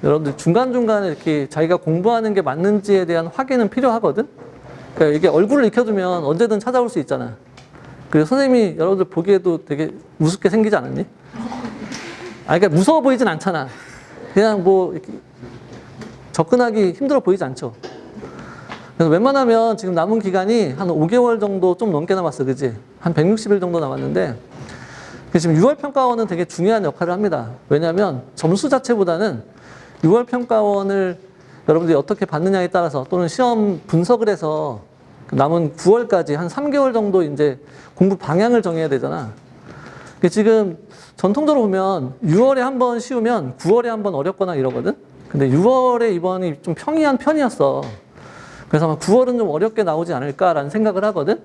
여러분들 중간중간에 이렇게 자기가 공부하는 게 맞는지에 대한 확인은 필요하거든? 그러니까 이게 얼굴을 익혀두면 언제든 찾아올 수 있잖아. 그리고 선생님이 여러분들 보기에도 되게 우습게 생기지 않았니? 그러니까 무서워 보이진 않잖아. 그냥 뭐, 이렇게 접근하기 힘들어 보이지 않죠? 그래서 웬만하면 지금 남은 기간이 한 5개월 정도 좀 넘게 남았어, 그지? 한 160일 정도 남았는데, 지금 6월 평가원은 되게 중요한 역할을 합니다. 왜냐하면 점수 자체보다는 6월 평가원을 여러분들이 어떻게 받느냐에 따라서 또는 시험 분석을 해서 남은 9월까지 한 3개월 정도 이제 공부 방향을 정해야 되잖아. 지금 전통적으로 보면 6월에 한 번 쉬우면 9월에 한 번 어렵거나 이러거든? 근데 6월에 이번이 좀 평이한 편이었어. 그래서 아마 9월은 좀 어렵게 나오지 않을까라는 생각을 하거든?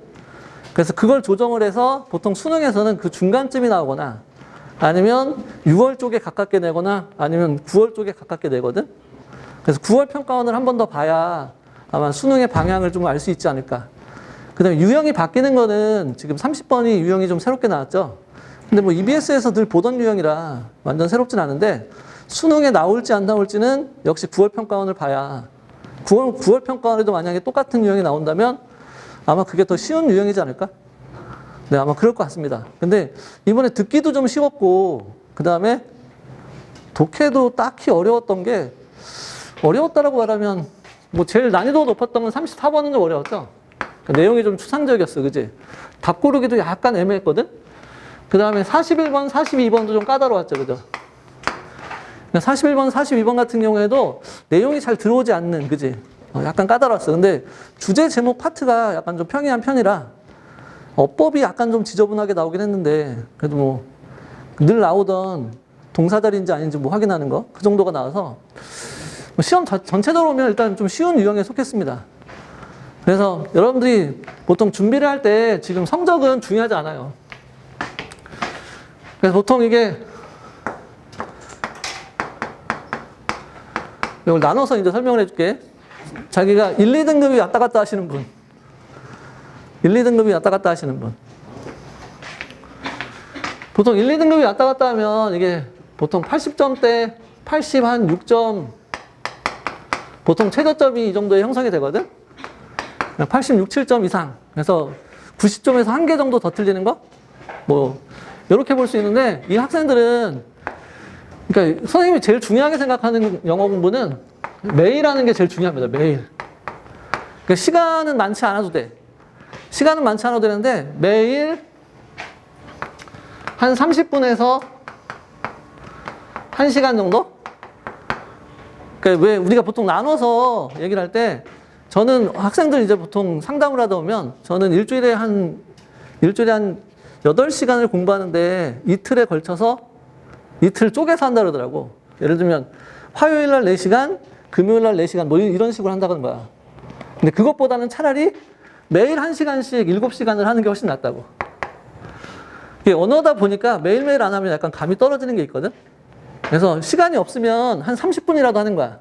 그래서 그걸 조정을 해서 보통 수능에서는 그 중간쯤이 나오거나 아니면 6월 쪽에 가깝게 내거나 아니면 9월 쪽에 가깝게 내거든? 그래서 9월 평가원을 한 번 더 봐야 아마 수능의 방향을 좀 알 수 있지 않을까. 그 다음에 유형이 바뀌는 거는 지금 30번이 유형이 좀 새롭게 나왔죠? 근데 뭐 EBS에서 늘 보던 유형이라 완전 새롭진 않은데 수능에 나올지 안 나올지는 역시 9월 평가원을 봐야 9월 평가원에도 만약에 똑같은 유형이 나온다면 아마 그게 더 쉬운 유형이지 않을까? 네, 아마 그럴 것 같습니다. 근데 이번에 듣기도 좀 쉬웠고, 그 다음에 독해도 딱히 어려웠던 게, 어려웠다라고 말하면, 뭐 제일 난이도가 높았던 건 34번은 좀 어려웠죠? 그러니까 내용이 좀 추상적이었어, 그지? 답 고르기도 약간 애매했거든? 그 다음에 41번, 42번도 좀 까다로웠죠, 그죠? 41번, 42번 같은 경우에도 내용이 잘 들어오지 않는, 그지? 약간 까다로웠어. 근데 주제 제목 파트가 약간 좀 평이한 편이라 어법이 약간 좀 지저분하게 나오긴 했는데 그래도 뭐 늘 나오던 동사절인지 아닌지 뭐 확인하는 거 그 정도가 나와서 뭐 시험 전체적으로 보면 일단 좀 쉬운 유형에 속했습니다. 그래서 여러분들이 보통 준비를 할 때 지금 성적은 중요하지 않아요. 그래서 보통 이게 이걸 나눠서 이제 설명을 해줄게. 자기가 1, 2등급이 왔다 갔다 하시는 분. 1, 2등급이 왔다 갔다 하시는 분. 보통 1, 2등급이 왔다 갔다 하면 이게 보통 80점대, 80 한 6점, 보통 최저점이 이 정도에 형성이 되거든? 86, 7점 이상. 그래서 90점에서 한 개 정도 더 틀리는 거? 뭐, 이렇게 볼 수 있는데, 이 학생들은, 그러니까 선생님이 제일 중요하게 생각하는 영어 공부는 매일 하는 게 제일 중요합니다. 매일. 그러니까 시간은 많지 않아도 돼. 시간은 많지 않아도 되는데 매일 한 30분에서 1시간 정도? 그러니까 왜 우리가 보통 나눠서 얘기를 할 때 저는 학생들 이제 보통 상담을 하다 보면 저는 일주일에 한 8시간을 공부하는데 이틀에 걸쳐서 이틀 쪼개서 한다 그러더라고. 예를 들면 화요일 날 4시간, 금요일 날 4시간 뭐 이런 식으로 한다는 거야. 근데 그것보다는 차라리 매일 1시간씩 7시간을 하는 게 훨씬 낫다고. 이게 언어다 보니까 매일매일 안 하면 약간 감이 떨어지는 게 있거든? 그래서 시간이 없으면 한 30분이라도 하는 거야.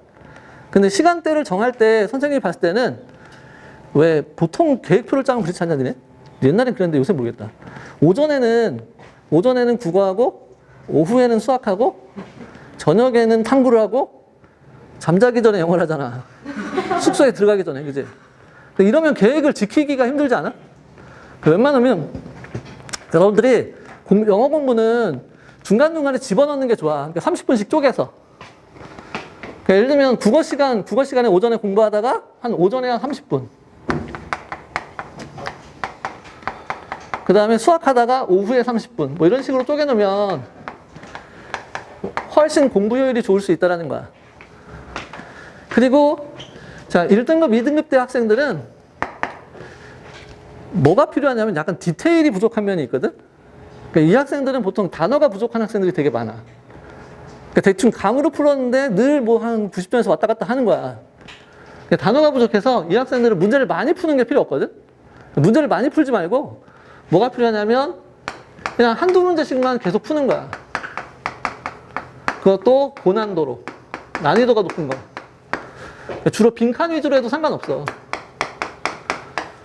근데 시간대를 정할 때 선생님이 봤을 때는 왜 보통 계획표를 짜면 그렇지 않냐, 니네? 옛날엔 그랬는데 요새 모르겠다. 오전에는 국어하고, 오후에는 수학하고, 저녁에는 탐구를 하고, 잠자기 전에 영어를 하잖아. 숙소에 들어가기 전에, 그지? 이러면 계획을 지키기가 힘들지 않아? 웬만하면 여러분들이 영어 공부는 중간중간에 집어넣는 게 좋아. 그러니까 30분씩 쪼개서. 그러니까 예를 들면 국어 시간에 오전에 공부하다가 한 오전에 한 30분. 그 다음에 수학하다가 오후에 30분. 뭐 이런 식으로 쪼개놓으면 훨씬 공부 효율이 좋을 수 있다는 거야. 그리고 자, 1등급, 2등급 대 학생들은 뭐가 필요하냐면 약간 디테일이 부족한 면이 있거든? 그러니까 이 학생들은 보통 단어가 부족한 학생들이 되게 많아. 그러니까 대충 감으로 풀었는데 늘 뭐 한 90점에서 왔다 갔다 하는 거야. 그러니까 단어가 부족해서 이 학생들은 문제를 많이 푸는 게 필요 없거든? 문제를 많이 풀지 말고 뭐가 필요하냐면 그냥 한두 문제씩만 계속 푸는 거야. 그것도 고난도로. 난이도가 높은 거. 주로 빈칸 위주로 해도 상관없어.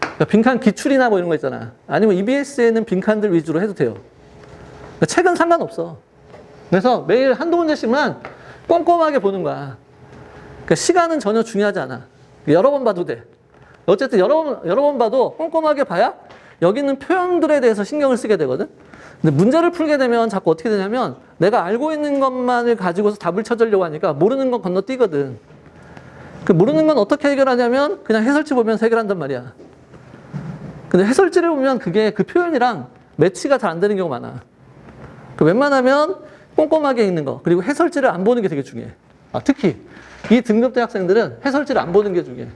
그러니까 빈칸 기출이나 뭐 이런 거 있잖아. 아니면 EBS에는 빈칸들 위주로 해도 돼요. 그러니까 책은 상관없어. 그래서 매일 한두 문제씩만 꼼꼼하게 보는 거야. 그러니까 시간은 전혀 중요하지 않아. 여러 번 봐도 돼. 어쨌든 여러 번 봐도 꼼꼼하게 봐야 여기 있는 표현들에 대해서 신경을 쓰게 되거든. 근데 문제를 풀게 되면 자꾸 어떻게 되냐면 내가 알고 있는 것만을 가지고서 답을 찾으려고 하니까 모르는 건 건너뛰거든. 그 모르는 건 어떻게 해결하냐면 그냥 해설지 보면서 해결한단 말이야. 근데 해설지를 보면 그게 그 표현이랑 매치가 잘 안 되는 경우가 많아. 그 웬만하면 꼼꼼하게 읽는 거, 그리고 해설지를 안 보는 게 되게 중요해. 특히 이 등급대 학생들은 해설지를 안 보는 게 중요해.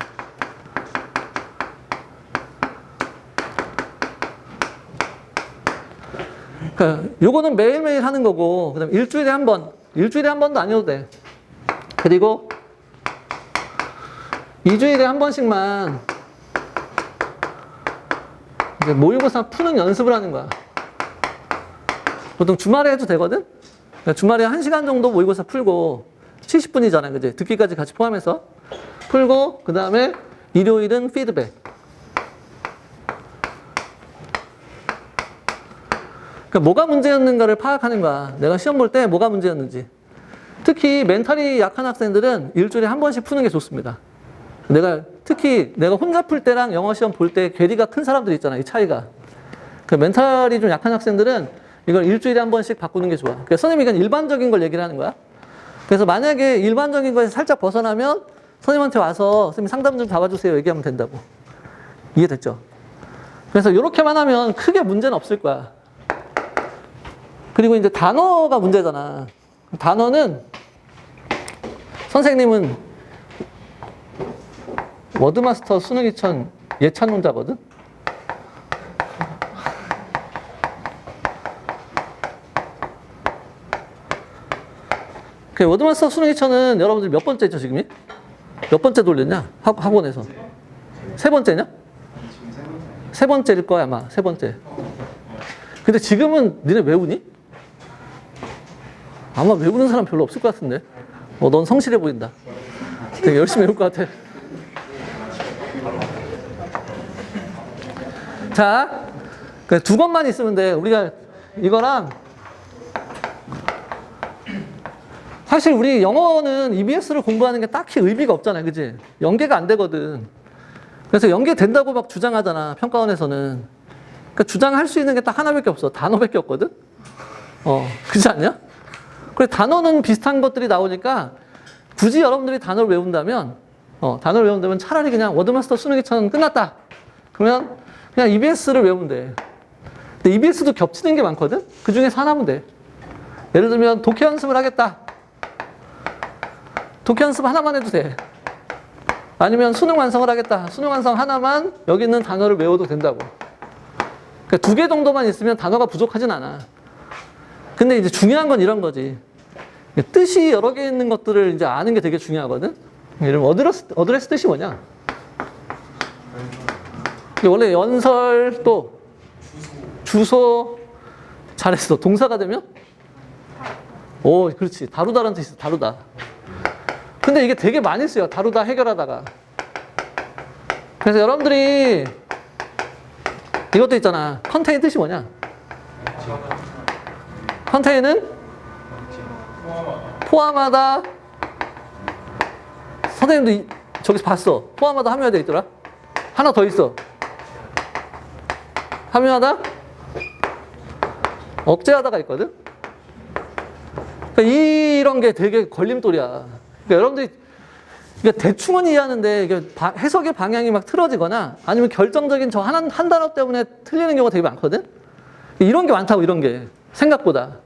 그러니까 요거는 매일매일 하는 거고, 그다음에 일주일에 한 번도 아니어도 돼. 그리고 2주일에 한 번씩만 이제 모의고사 푸는 연습을 하는 거야. 보통 주말에 해도 되거든? 그러니까 주말에 1시간 정도 모의고사 풀고 70분이잖아, 그지? 듣기까지 같이 포함해서 풀고, 그 다음에 일요일은 피드백. 그러니까 뭐가 문제였는가를 파악하는 거야. 내가 시험 볼 때 뭐가 문제였는지. 특히 멘탈이 약한 학생들은 일주일에 한 번씩 푸는 게 좋습니다. 특히 내가 혼자 풀 때랑 영어 시험 볼 때 괴리가 큰 사람들 있잖아, 이 차이가. 그 멘탈이 좀 약한 학생들은 이걸 일주일에 한 번씩 바꾸는 게 좋아. 그러니까 선생님이 이건 일반적인 걸 얘기를 하는 거야. 그래서 만약에 일반적인 거에서 살짝 벗어나면 선생님한테 와서 선생님 상담 좀 잡아주세요 얘기하면 된다고. 이해됐죠? 그래서 이렇게만 하면 크게 문제는 없을 거야. 그리고 이제 단어가 문제잖아. 단어는 선생님은 워드마스터 수능 2000 예찬론자거든? 워드마스터 수능 2000은 여러분들 몇 번째죠, 지금이? 몇 번째 돌렸냐? 학원에서. 세 번째냐? 세 번째일 거야, 아마. 세 번째. 근데 지금은 니네 외우니? 아마 외우는 사람 별로 없을 것 같은데. 넌 성실해 보인다. 되게 열심히 외울 것 같아. 자, 두 권만 있으면 돼. 우리가 이거랑 사실 우리 영어는 EBS를 공부하는 게 딱히 의미가 없잖아요, 그치? 연계가 안 되거든. 그래서 연계된다고 막 주장하잖아, 평가원에서는. 그러니까 주장할 수 있는 게 딱 하나밖에 없어. 단어밖에 없거든? 그렇지 않냐? 그래, 단어는 비슷한 것들이 나오니까 굳이 여러분들이 단어를 외운다면 차라리 그냥 워드마스터 수능 2000 끝났다. 그러면 그냥 EBS를 외우면 돼. 근데 EBS도 겹치는 게 많거든? 그 중에서 하나면 돼. 예를 들면 독해 연습을 하겠다. 독해 연습 하나만 해도 돼. 아니면 수능 완성을 하겠다. 수능 완성 하나만 여기 있는 단어를 외워도 된다고. 그러니까 2개 정도만 있으면 단어가 부족하진 않아. 근데 이제 중요한 건 이런 거지. 뜻이 여러 개 있는 것들을 이제 아는 게 되게 중요하거든? 예를 들면 어드레스 뜻이 뭐냐? 원래 연설 또 주소 잘했어. 동사가 되면? 오, 그렇지. 다루다라는 뜻이 있어. 다루다. 근데 이게 되게 많이 쓰여. 다루다 해결하다가. 그래서 여러분들이 이것도 있잖아. 컨테인 뜻이 뭐냐? 컨테인은 포함하다. 선생님도 저기서 봤어. 포함하다 함유하다 있더라. 하나 더 있어. 함유하다, 억제하다가 있거든. 그러니까 이런 게 되게 걸림돌이야. 그러니까 여러분들이 대충은 이해하는데 이게 해석의 방향이 막 틀어지거나 아니면 결정적인 저 한 단어 때문에 틀리는 경우가 되게 많거든. 이런 게 많다고, 이런 게 생각보다.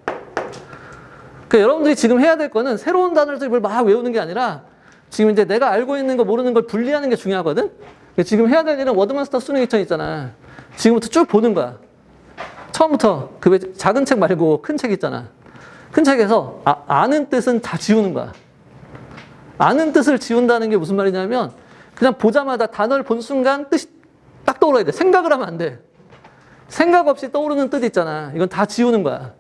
그러니까 여러분들이 지금 해야 될 거는 새로운 단어를 막 외우는 게 아니라 지금 이제 내가 알고 있는 거 모르는 걸 분리하는 게 중요하거든. 지금 해야 될 일은 워드마스터 수능 2000 있잖아. 지금부터 쭉 보는 거야. 처음부터 그 작은 책 말고 큰 책 있잖아. 큰 책에서 아는 뜻은 다 지우는 거야. 아는 뜻을 지운다는 게 무슨 말이냐면 그냥 보자마자 단어를 본 순간 뜻이 딱 떠올라야 돼. 생각을 하면 안 돼. 생각 없이 떠오르는 뜻 있잖아. 이건 다 지우는 거야.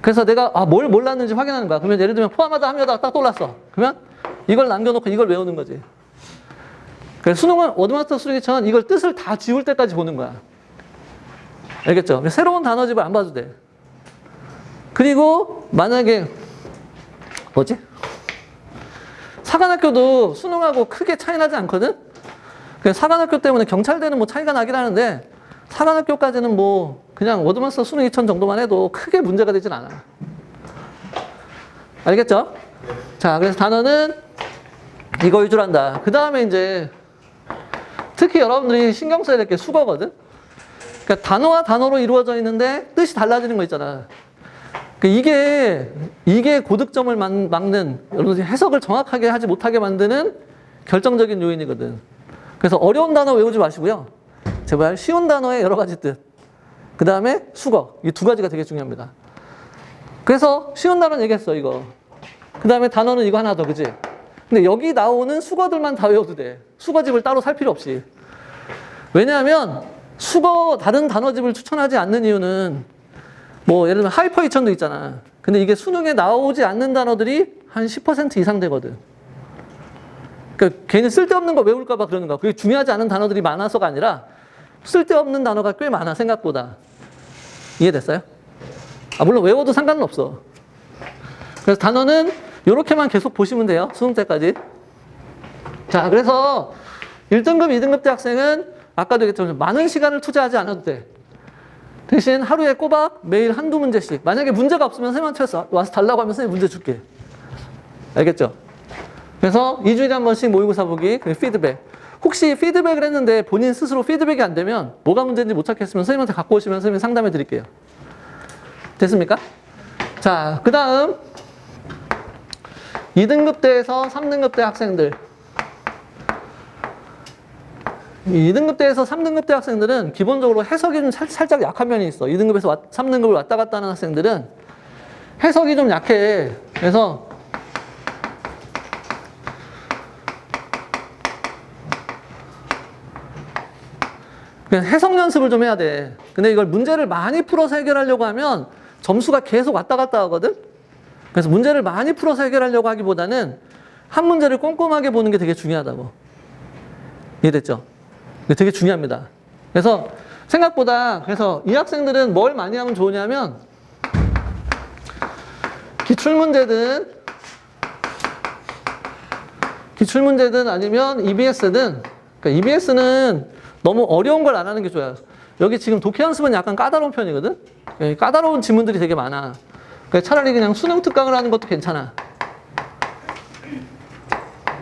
그래서 내가 뭘 몰랐는지 확인하는 거야. 그러면 예를 들면 포함하다 함유하다가 딱 떠올랐어. 그러면 이걸 남겨놓고 이걸 외우는 거지. 그래서 수능은 워드마스터 수능 2000은 이걸 뜻을 다 지울 때까지 보는 거야. 알겠죠? 새로운 단어집을 안 봐도 돼. 그리고 만약에 사관학교도 수능하고 크게 차이 나지 않거든? 사관학교 때문에 경찰대는 뭐 차이가 나긴 하는데 사관학교까지는 뭐 그냥 워드마스터 수능 2000 정도만 해도 크게 문제가 되진 않아. 알겠죠? 자, 그래서 단어는 이거 위주로 한다. 그 다음에 이제 특히 여러분들이 신경 써야 될 게 수거거든? 그러니까 단어와 단어로 이루어져 있는데 뜻이 달라지는 거 있잖아. 이게 고득점을 막는, 여러분들이 해석을 정확하게 하지 못하게 만드는 결정적인 요인이거든. 그래서 어려운 단어 외우지 마시고요. 제발 쉬운 단어의 여러 가지 뜻. 그 다음에 수거. 이 두 가지가 되게 중요합니다. 그래서 쉬운 단어는 얘기했어, 이거. 그 다음에 단어는 이거 하나 더, 그지? 근데 여기 나오는 수거들만 다 외워도 돼. 수거집을 따로 살 필요 없이. 왜냐하면 다른 단어집을 추천하지 않는 이유는 뭐 예를 들면 하이퍼 2000도 있잖아. 근데 이게 수능에 나오지 않는 단어들이 한 10% 이상 되거든. 그러니까 괜히 쓸데없는 거 외울까 봐 그러는 거야. 그게 중요하지 않은 단어들이 많아서가 아니라 쓸데없는 단어가 꽤 많아, 생각보다. 이해됐어요? 물론 외워도 상관은 없어. 그래서 단어는 이렇게만 계속 보시면 돼요. 수능 때까지. 자, 그래서 1등급, 2등급 대 학생은 아까도 얘기했지만 많은 시간을 투자하지 않아도 돼. 대신 하루에 꼬박 매일 한두 문제씩. 만약에 문제가 없으면 선생님한테 와서 달라고 하면 선생님 문제 줄게. 알겠죠? 그래서 2주일에 한 번씩 모의고사 보기, 피드백. 혹시 피드백을 했는데 본인 스스로 피드백이 안 되면 뭐가 문제인지 못 찾겠으면 선생님한테 갖고 오시면 선생님이 상담해 드릴게요. 됐습니까? 자, 그 다음 2등급 대에서 3등급 대 학생들. 2등급 대에서 3등급 대 학생들은 기본적으로 해석이 좀 살짝 약한 면이 있어. 2등급에서 3등급을 왔다 갔다 하는 학생들은 해석이 좀 약해. 그래서 해석 연습을 좀 해야 돼. 근데 이걸 문제를 많이 풀어서 해결하려고 하면 점수가 계속 왔다 갔다 하거든? 그래서 문제를 많이 풀어서 해결하려고 하기보다는 한 문제를 꼼꼼하게 보는 게 되게 중요하다고. 이해됐죠? 되게 중요합니다. 그래서 생각보다, 그래서 이 학생들은 뭘 많이 하면 좋으냐면 기출문제든 아니면 EBS든, 그러니까 EBS는 너무 어려운 걸 안 하는 게 좋아요. 여기 지금 독해 연습은 약간 까다로운 편이거든? 까다로운 지문들이 되게 많아. 그러니까 차라리 그냥 수능 특강을 하는 것도 괜찮아.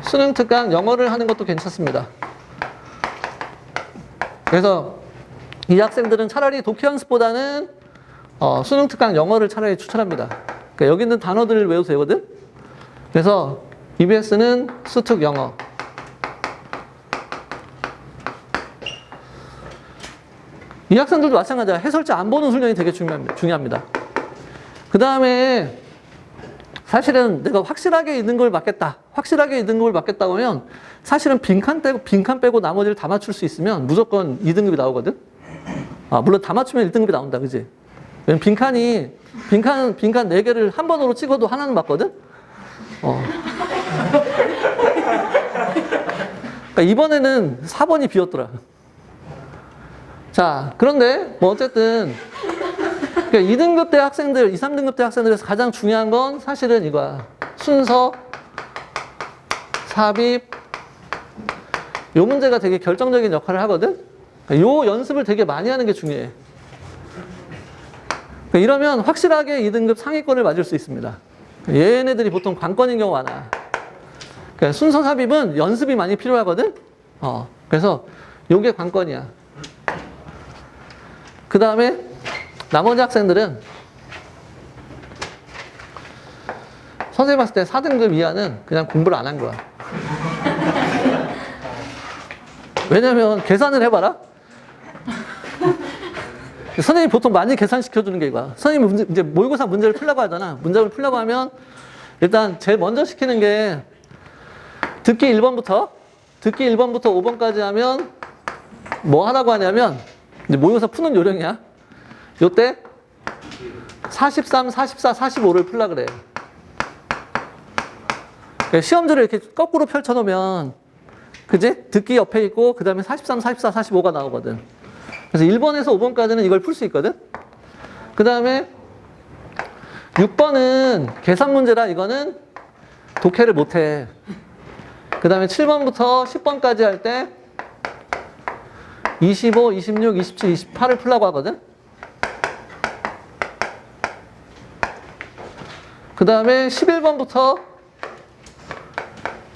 수능 특강 영어를 하는 것도 괜찮습니다. 그래서 이 학생들은 차라리 독해 연습보다는 수능 특강 영어를 차라리 추천합니다. 그러니까 여기 있는 단어들을 외워도 되거든? 그래서 EBS는 수특 영어. 이 학생들도 마찬가지야. 해설자 안 보는 훈련이 되게 중요합니다. 그 다음에 사실은 내가 확실하게 2등급을 맞겠다. 확실하게 2등급을 맞겠다고 하면 사실은 빈칸 빼고 나머지를 다 맞출 수 있으면 무조건 2등급이 나오거든? 물론 다 맞추면 1등급이 나온다. 그지? 왜냐면 빈칸 4개를 한 번으로 찍어도 하나는 맞거든? 그러니까 이번에는 4번이 비었더라. 자, 그런데 뭐 어쨌든 그러니까 2등급 대 학생들, 2, 3등급 대 학생들에서 가장 중요한 건 사실은 이거야. 순서, 삽입, 요 문제가 되게 결정적인 역할을 하거든? 요 연습을 되게 많이 하는 게 중요해. 그러니까 이러면 확실하게 2등급 상위권을 맞을 수 있습니다. 얘네들이 보통 관건인 경우가 많아. 그러니까 순서 삽입은 연습이 많이 필요하거든? 그래서 요게 관건이야. 그 다음에 나머지 학생들은 선생님 봤을 때 4등급 이하는 그냥 공부를 안 한 거야. 왜냐면 계산을 해봐라. 선생님이 보통 많이 계산시켜주는 게 이거야. 선생님이 이제 모의고사 문제를 풀려고 하잖아. 문제를 풀려고 하면 일단 제일 먼저 시키는 게 듣기 1번부터 5번까지 하면 뭐 하라고 하냐면 이제 모의고사 푸는 요령이야. 요때 43, 44, 45를 풀라 그래. 그러니까 시험지를 이렇게 거꾸로 펼쳐놓으면 그지? 듣기 옆에 있고 그 다음에 43, 44, 45가 나오거든. 그래서 1번에서 5번까지는 이걸 풀 수 있거든. 그 다음에 6번은 계산 문제라 이거는 독해를 못해. 그 다음에 7번부터 10번까지 할 때 25, 26, 27, 28을 풀라고 하거든. 그 다음에 11번부터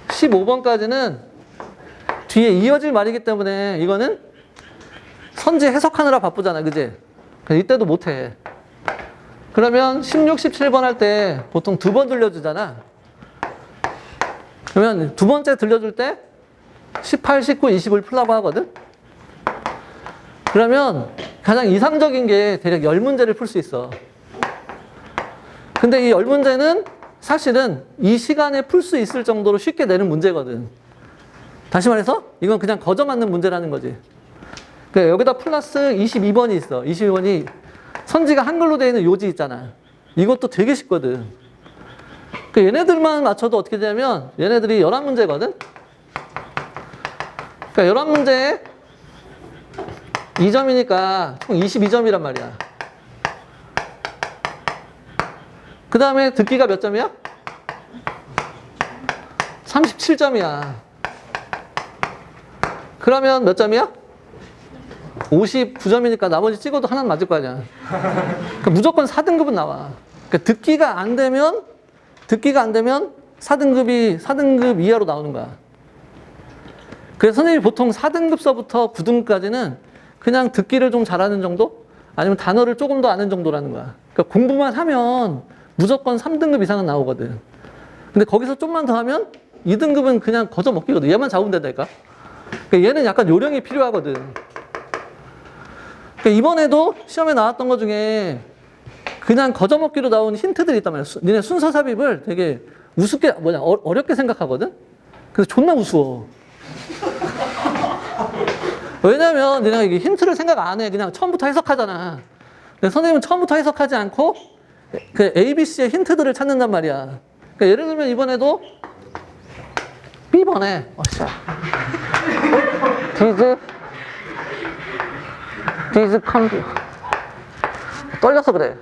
15번까지는 뒤에 이어질 말이기 때문에 이거는 선지 해석하느라 바쁘잖아, 그지? 이때도 못해. 그러면 16, 17번 할 때 보통 2번 들려주잖아. 그러면 두 번째 들려줄 때 18, 19, 20을 풀라고 하거든. 그러면 가장 이상적인 게 대략 10문제를 풀 수 있어. 근데 이 10문제는 사실은 이 시간에 풀 수 있을 정도로 쉽게 내는 문제거든. 다시 말해서 이건 그냥 거저 맞는 문제라는 거지. 그러니까 여기다 플러스 22번이 있어. 22번이 선지가 한글로 되어 있는 요지 있잖아. 이것도 되게 쉽거든. 그러니까 얘네들만 맞춰도 어떻게 되냐면 얘네들이 11문제거든. 그러니까 11문제에 2점이니까 총 22점이란 말이야. 그 다음에 듣기가 몇 점이야? 37점이야. 그러면 몇 점이야? 59점이니까 나머지 찍어도 하나는 맞을 거 아니야. 그러니까 무조건 4등급은 나와. 그러니까 듣기가 안 되면 4등급 이하로 나오는 거야. 그래서 선생님이 보통 4등급서부터 9등급까지는 그냥 듣기를 좀 잘하는 정도? 아니면 단어를 조금 더 아는 정도라는 거야. 그러니까 공부만 하면 무조건 3등급 이상은 나오거든. 근데 거기서 좀만 더 하면 2등급은 그냥 거저 먹기거든. 얘만 잡으면 된다니까. 그러니까 얘는 약간 요령이 필요하거든. 그러니까 이번에도 시험에 나왔던 것 중에 그냥 거저 먹기로 나온 힌트들이 있단 말이야. 니네 순서 삽입을 되게 우습게, 어렵게 생각하거든? 그래서 존나 우스워. 왜냐면 니네가 이게 힌트를 생각 안 해. 그냥 처음부터 해석하잖아. 근데 선생님은 처음부터 해석하지 않고 그 ABC의 힌트들을 찾는단 말이야. 그러니까 예를 들면 이번에도 B번에 These 떨려서 그래.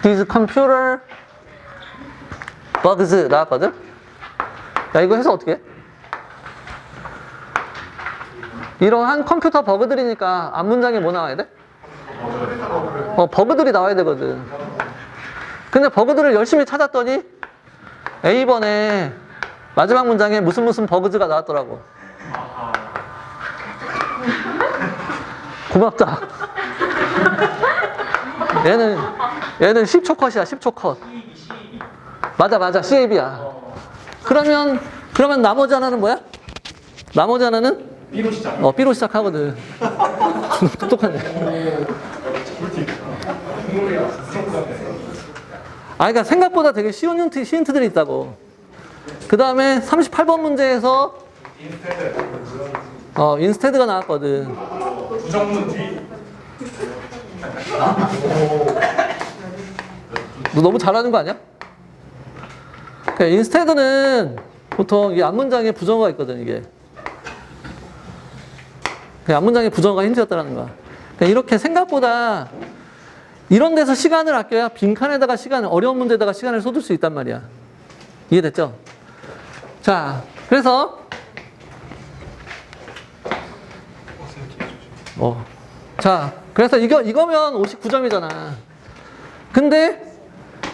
These computer bugs 나왔거든? 야, 이거 해서 어떻게 해? 이러한 컴퓨터 버그들이니까 앞 문장에 뭐 나와야 돼? 버그들이 나와야 되거든. 근데 버그들을 열심히 찾았더니 A번에 마지막 문장에 무슨 버그즈가 나왔더라고. 고맙다. 얘는 10초 컷이야, 10초 컷. 맞아, CAB야. 그러면 나머지 하나는 뭐야? 나머지 하나는? B로 시작. B로 시작하거든. 똑똑하네. 그러니까 생각보다 되게 쉬운 힌트들이 있다고. 그 다음에 38번 문제에서 인스테드가 나왔거든. 부정문 뒤. 너 너무 잘하는 거 아니야? 그러니까 인스테드는 보통 이 앞문장에 부정어가 있거든, 이게. 그 앞문장에 부정어가 힌트였다는 거야. 그러니까 이렇게 생각보다 이런 데서 시간을 아껴야 빈칸에다가 어려운 문제에다가 시간을 쏟을 수 있단 말이야. 이해됐죠? 자, 그래서 그래서 이거면 59점이잖아. 근데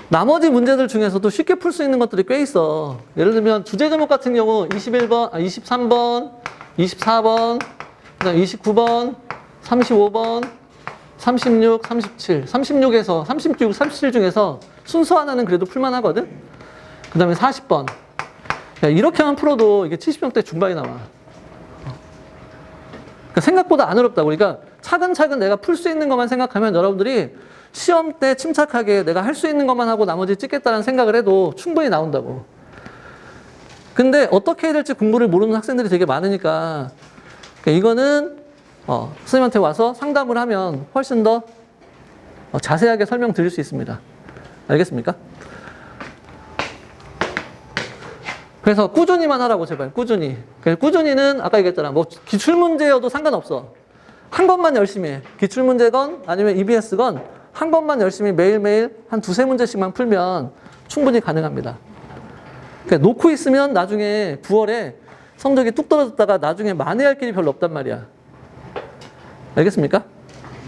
나머지 문제들 중에서도 쉽게 풀 수 있는 것들이 꽤 있어. 예를 들면 주제 제목 같은 경우 23번, 24번, 그다음 29번, 35번, 36, 37. 36에서 36, 37 중에서 순서 하나는 그래도 풀만 하거든. 그다음에 40번. 야, 이렇게만 풀어도 이게 70점대 중반이 나와. 그러니까 생각보다 안 어렵다고. 그러니까 차근차근 내가 풀 수 있는 것만 생각하면 여러분들이 시험 때 침착하게 내가 할 수 있는 것만 하고 나머지 찍겠다는 생각을 해도 충분히 나온다고. 근데 어떻게 해야 될지 공부를 모르는 학생들이 되게 많으니까 그러니까 이거는 선생님한테 와서 상담을 하면 훨씬 더 자세하게 설명드릴 수 있습니다. 알겠습니까? 그래서 꾸준히만 하라고, 제발. 꾸준히. 꾸준히는 아까 얘기했잖아. 뭐 기출문제여도 상관없어. 한 것만 열심히 해. 기출문제건 아니면 EBS건 한 것만 열심히 매일매일 한 2-3문제씩만 풀면 충분히 가능합니다. 그러니까 놓고 있으면 나중에 9월에 성적이 뚝 떨어졌다가 나중에 만회할 길이 별로 없단 말이야. 알겠습니까?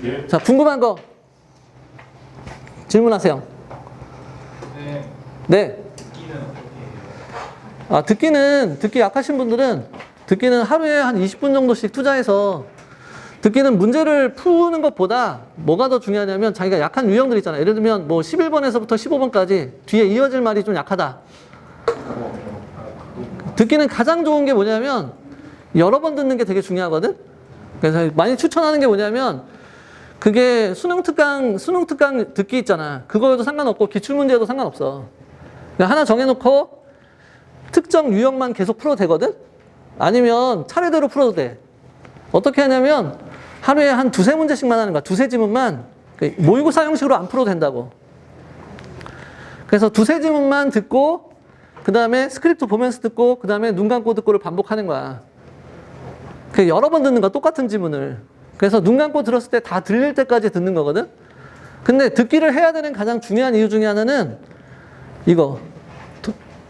예. 자, 궁금한 거 질문하세요. 네. 네. 듣기 약하신 분들은 듣기는 하루에 한 20분 정도씩 투자해서 듣기는 문제를 푸는 것보다 뭐가 더 중요하냐면 자기가 약한 유형들 있잖아요. 예를 들면 뭐 11번에서부터 15번까지 뒤에 이어질 말이 좀 약하다. 듣기는 가장 좋은 게 뭐냐면 여러 번 듣는 게 되게 중요하거든. 그래서 많이 추천하는 게 뭐냐면 그게 수능 특강 듣기 있잖아. 그거여도 상관없고 기출문제여도 상관없어. 그냥 하나 정해놓고 특정 유형만 계속 풀어도 되거든? 아니면 차례대로 풀어도 돼. 어떻게 하냐면 하루에 한 두세 문제씩만 하는 거야. 두세 지문만 모의고사 형식으로 안 풀어도 된다고. 그래서 두세 지문만 듣고 그 다음에 스크립트 보면서 듣고 그 다음에 눈 감고 듣고를 반복하는 거야. 그 여러 번 듣는 거야. 똑같은 지문을. 그래서 눈 감고 들었을 때 다 들릴 때까지 듣는 거거든. 근데 듣기를 해야 되는 가장 중요한 이유 중에 하나는 이거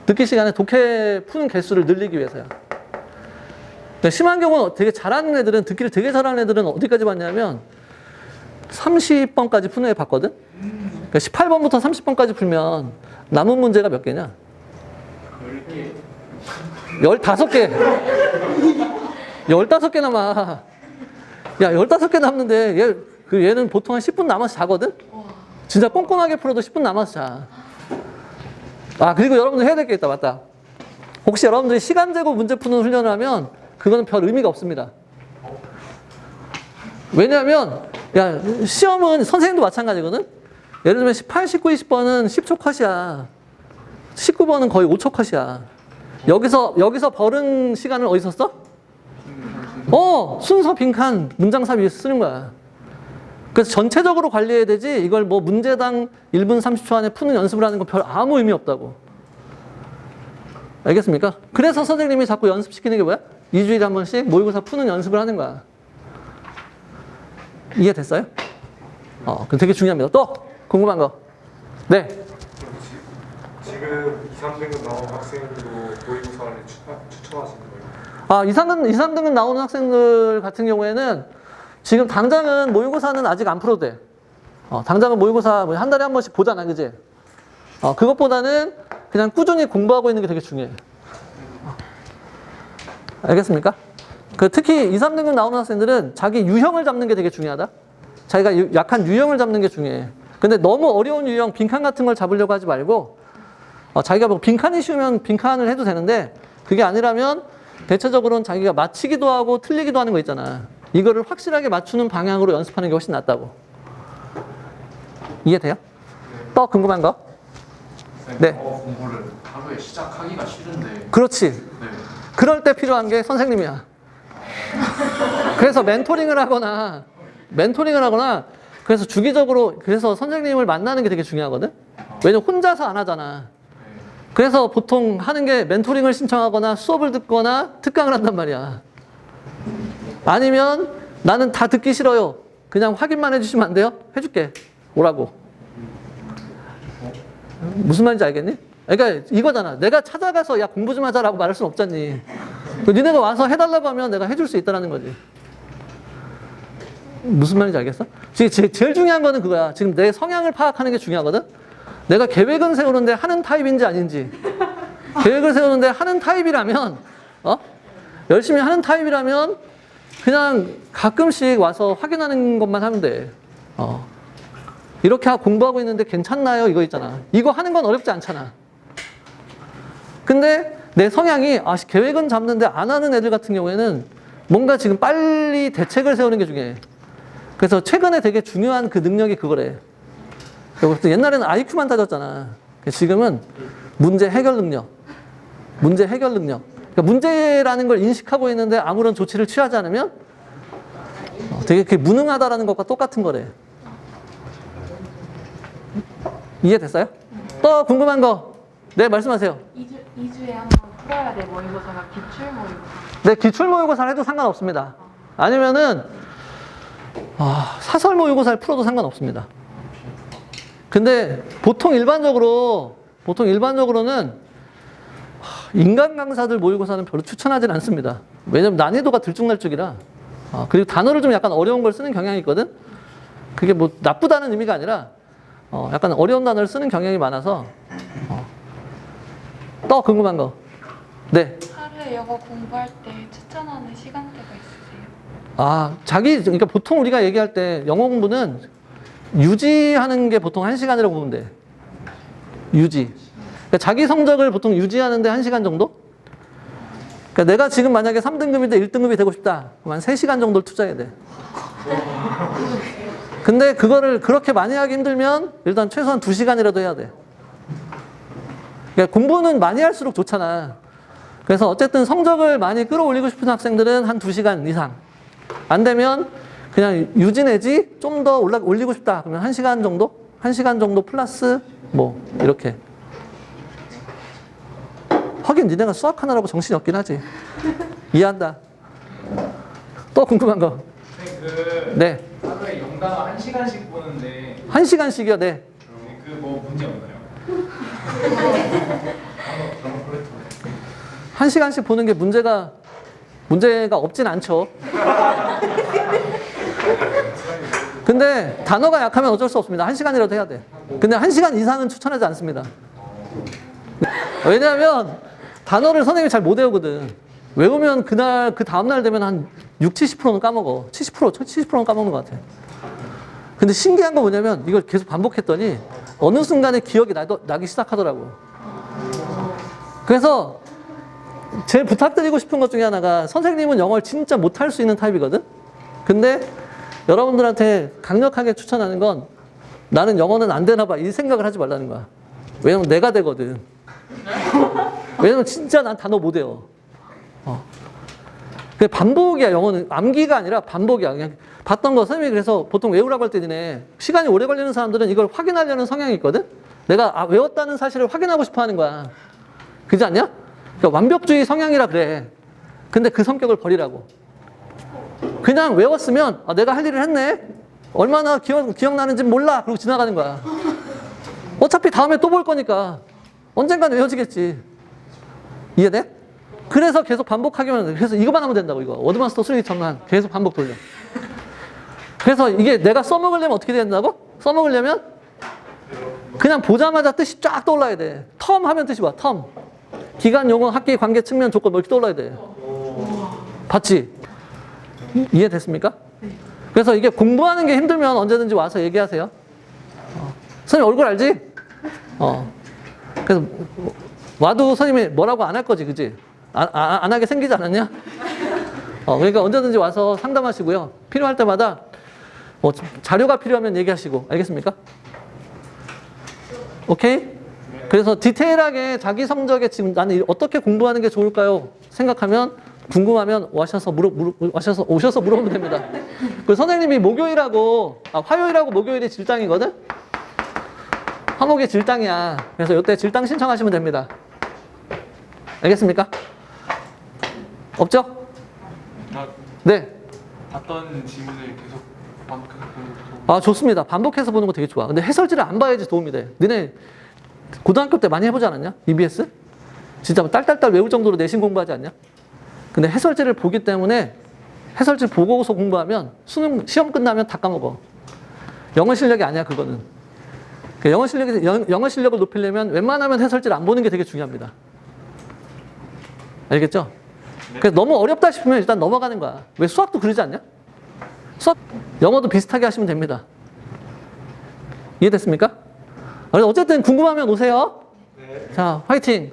듣기 시간에 독해 푸는 개수를 늘리기 위해서야. 심한 경우는 되게 잘하는 애들은 듣기를 되게 잘하는 애들은 어디까지 봤냐면 30번까지 푸는 애 봤거든. 그러니까 18번부터 30번까지 풀면 남은 문제가 몇 개냐? 15개. 15개 남아. 야, 15개 남는데 얘는 보통 한 10분 남아서 자거든? 진짜 꼼꼼하게 풀어도 10분 남아서 자. 그리고 여러분들 해야 될 게 있다. 맞다. 혹시 여러분들이 시간 재고 문제 푸는 훈련을 하면 그거는 별 의미가 없습니다. 왜냐하면 시험은 선생님도 마찬가지거든. 예를 들면 18, 19, 20번은 10초 컷이야. 19번은 거의 5초 컷이야. 여기서 벌은 시간을 어디서 써? 순서 빈칸 문장삽 위에서 쓰는 거야. 그래서 전체적으로 관리해야 되지 이걸 뭐 문제당 1분 30초 안에 푸는 연습을 하는 건 별 아무 의미 없다고. 알겠습니까? 그래서 선생님이 자꾸 연습시키는 게 뭐야? 2주일에 한 번씩 모의고사 푸는 연습을 하는 거야. 이해됐어요? 그럼 되게 중요합니다. 또 궁금한 거. 네. 지금 2, 3등급 나온 학생들도 모의고사를 추천하시는 거예요? 2, 3등급 나오는 학생들 같은 경우에는 지금 당장은 모의고사는 아직 안 풀어도 돼. 당장은 모의고사 한 달에 한 번씩 보잖아, 그지? 그것보다는 그냥 꾸준히 공부하고 있는 게 되게 중요해. 알겠습니까? 특히 2, 3등급 나오는 학생들은 자기 유형을 잡는 게 되게 중요하다. 자기가 약한 유형을 잡는 게 중요해. 근데 너무 어려운 유형, 빈칸 같은 걸 잡으려고 하지 말고 자기가 뭐 빈칸이 쉬우면 빈칸을 해도 되는데 그게 아니라면 대체적으로는 자기가 맞히기도 하고 틀리기도 하는 거 있잖아. 이거를 확실하게 맞추는 방향으로 연습하는 게 훨씬 낫다고. 이해돼요? 또 궁금한 거? 네. 공부를 하루에 시작하기가 싫은데. 그렇지. 네. 그럴 때 필요한 게 선생님이야. 그래서 멘토링을 하거나 그래서 주기적으로 그래서 선생님을 만나는 게 되게 중요하거든. 왜냐면 혼자서 안 하잖아. 그래서 보통 하는 게 멘토링을 신청하거나 수업을 듣거나 특강을 한단 말이야. 아니면 나는 다 듣기 싫어요. 그냥 확인만 해주시면 안 돼요? 해줄게. 오라고. 무슨 말인지 알겠니? 그러니까 이거잖아. 내가 찾아가서 야 공부 좀 하자라고 말할 수는 없잖니. 니네가 와서 해달라고 하면 내가 해줄 수 있다는 거지. 무슨 말인지 알겠어? 제일 중요한 거는 그거야. 지금 내 성향을 파악하는 게 중요하거든? 내가 계획은 세우는데 하는 타입인지 아닌지. 계획을 세우는데 하는 타입이라면, 열심히 하는 타입이라면 그냥 가끔씩 와서 확인하는 것만 하면 돼. 이렇게 공부하고 있는데 괜찮나요? 이거 있잖아. 이거 하는 건 어렵지 않잖아. 근데 내 성향이 계획은 잡는데 안 하는 애들 같은 경우에는 뭔가 지금 빨리 대책을 세우는 게 중요해. 그래서 최근에 되게 중요한 그 능력이 그거래. 그래서 옛날에는 IQ만 따졌잖아. 지금은 문제 해결 능력. 그러니까 문제라는 걸 인식하고 있는데 아무런 조치를 취하지 않으면 되게 무능하다라는 것과 똑같은 거래. 이해됐어요? 또 궁금한 거? 네, 말씀하세요. 2주에 한 번 풀어야 될 모의고사가 기출 모의고사. 네, 기출 모의고사를 해도 상관없습니다. 아니면은 사설 모의고사를 풀어도 상관없습니다. 근데 보통 일반적으로는 인간 강사들 모의고사는 별로 추천하진 않습니다. 왜냐면 난이도가 들쭉날쭉이라. 그리고 단어를 좀 약간 어려운 걸 쓰는 경향이 있거든. 그게 뭐 나쁘다는 의미가 아니라 약간 어려운 단어를 쓰는 경향이 많아서. 또 궁금한 거. 네. 하루에 영어 공부할 때 추천하는 시간대가 있으세요? 그러니까 보통 우리가 얘기할 때 영어 공부는 유지하는 게 보통 1시간이라고 보면 돼. 유지. 그러니까 자기 성적을 보통 유지하는데 1시간 정도? 그러니까 내가 지금 만약에 3등급인데 1등급이 되고 싶다. 그럼 한 3시간 정도를 투자해야 돼. 근데 그거를 그렇게 많이 하기 힘들면 일단 최소한 2시간이라도 해야 돼. 그러니까 공부는 많이 할수록 좋잖아. 그래서 어쨌든 성적을 많이 끌어올리고 싶은 학생들은 한 2시간 이상. 안 되면 그냥 유지 내지 좀 더 올리고 싶다. 그러면 1시간 정도? 1시간 정도 플러스 뭐 이렇게. 하긴 니네가 수학 하나라고 정신이 없긴 하지. 이해한다. 또 궁금한 거. 네. 하루에 영단어 1시간씩 보는데 1시간씩이요. 네. 그 뭐 문제 없나요? 1시간씩 보는 게 문제가 없진 않죠. 근데 단어가 약하면 어쩔 수 없습니다. 1시간이라도 해야 돼. 근데 1시간 이상은 추천하지 않습니다. 왜냐하면 단어를 선생님이 잘 못 외우거든. 외우면 그 다음날 되면 한 70%는 까먹어. 70%는 까먹는 것 같아. 근데 신기한 건 뭐냐면 이걸 계속 반복했더니 어느 순간에 기억이 나기 시작하더라고. 그래서 제일 부탁드리고 싶은 것 중에 하나가 선생님은 영어를 진짜 못할 수 있는 타입이거든? 근데 여러분들한테 강력하게 추천하는 건 나는 영어는 안 되나 봐. 이 생각을 하지 말라는 거야. 왜냐면 내가 되거든. 왜냐면 진짜 난 단어 못 외워. 그게 반복이야. 영어는 암기가 아니라 반복이야. 그냥 봤던 거 선생님이 그래서 보통 외우라고 할 때 니네 시간이 오래 걸리는 사람들은 이걸 확인하려는 성향이 있거든? 내가 외웠다는 사실을 확인하고 싶어 하는 거야. 그렇지 않냐? 그러니까 완벽주의 성향이라 그래. 근데 그 성격을 버리라고. 그냥 외웠으면 내가 할 일을 했네. 얼마나 기억나는지 몰라. 그러고 지나가는 거야. 어차피 다음에 또 볼 거니까 언젠간 외워지겠지. 이해돼? 그래서 계속 반복하기만 해. 그래서 이거만 하면 된다고. 이거 어드밴스드 수리처럼만 계속 반복 돌려. 그래서 이게 내가 써먹으려면 어떻게 된다고? 써먹으려면 그냥 보자마자 뜻이 쫙 떠올라야 돼. 텀 하면 뜻이 와. 텀. 기간, 용어, 학기, 관계, 측면, 조건 뭐 이렇게 떠올라야 돼. 봤지? 이해됐습니까? 그래서 이게 공부하는 게 힘들면 언제든지 와서 얘기하세요. 선생님 얼굴 알지? 그래서 와도 선생님이 뭐라고 안 할 거지, 그지? 안 하게 생기지 않았냐? 그러니까 언제든지 와서 상담하시고요. 필요할 때마다 뭐 자료가 필요하면 얘기하시고. 알겠습니까? 오케이? 그래서 디테일하게 자기 성적에 지금 나는 어떻게 공부하는 게 좋을까요? 생각하면 궁금하면 오셔서 물어보면 됩니다. 그 선생님이 화요일하고 목요일이 질당이거든? 화목이 질당이야. 그래서 이때 질당 신청하시면 됩니다. 알겠습니까? 없죠? 네. 봤던 질문을 계속 반복해서 보는 것도 좋습니다. 반복해서 보는 거 되게 좋아. 근데 해설지를 안 봐야지 도움이 돼. 너네 고등학교 때 많이 해보지 않았냐? EBS? 진짜 뭐 딸딸딸 외울 정도로 내신 공부하지 않냐? 근데 해설지를 보기 때문에 해설지 보고서 공부하면 수능 시험 끝나면 다 까먹어. 영어 실력이 아니야, 그거는. 영어 실력을 높이려면 웬만하면 해설지를 안 보는 게 되게 중요합니다. 알겠죠? 그래서 너무 어렵다 싶으면 일단 넘어가는 거야. 왜 수학도 그러지 않냐? 영어도 비슷하게 하시면 됩니다. 이해됐습니까? 어쨌든 궁금하면 오세요. 네. 자, 화이팅!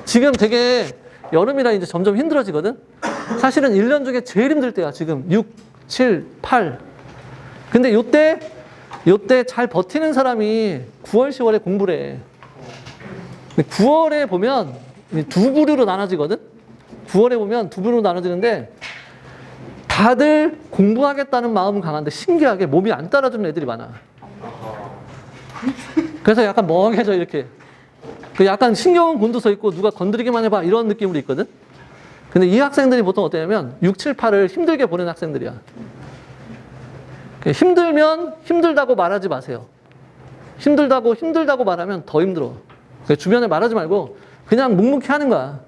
지금 되게 여름이라 이제 점점 힘들어지거든? 사실은 1년 중에 제일 힘들 때야, 지금. 6, 7, 8. 근데 요때 잘 버티는 사람이 9월, 10월에 공부를 해. 9월에 보면 두 부류로 나눠지거든? 9월에 보면 두 부류로 나눠지는데 다들 공부하겠다는 마음은 강한데 신기하게 몸이 안 따라주는 애들이 많아. 그래서 약간 멍해져, 이렇게. 약간 신경은 곤두서 있고 누가 건드리기만 해봐 이런 느낌으로 있거든? 근데 이 학생들이 보통 어떠냐면 6, 7, 8을 힘들게 보는 학생들이야. 힘들면 힘들다고 말하지 마세요. 힘들다고 말하면 더 힘들어. 주변에 말하지 말고 그냥 묵묵히 하는 거야.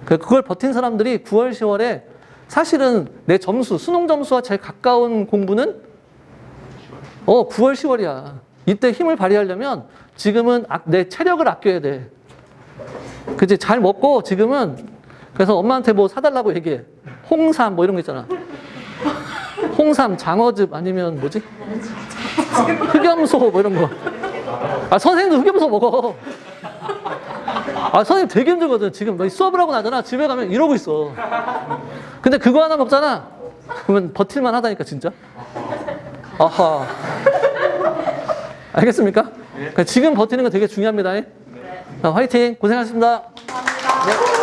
그걸 버틴 사람들이 9월, 10월에 사실은 내 점수, 수능 점수와 제일 가까운 공부는 9월, 10월이야. 이때 힘을 발휘하려면 지금은 내 체력을 아껴야 돼. 그치? 잘 먹고 지금은 그래서 엄마한테 뭐 사달라고 얘기해. 홍삼 뭐 이런 거 있잖아. 홍삼, 장어즙 아니면 뭐지? 흑염소 뭐 이런 거. 선생님도 흑염소 먹어. 선생님 되게 힘들거든. 지금 수업을 하고 나잖아. 집에 가면 이러고 있어. 근데 그거 하나 먹잖아. 그러면 버틸만 하다니까, 진짜. 아하. 알겠습니까? 그러니까 지금 버티는 거 되게 중요합니다. 자, 화이팅! 고생하셨습니다. 감사합니다. 네.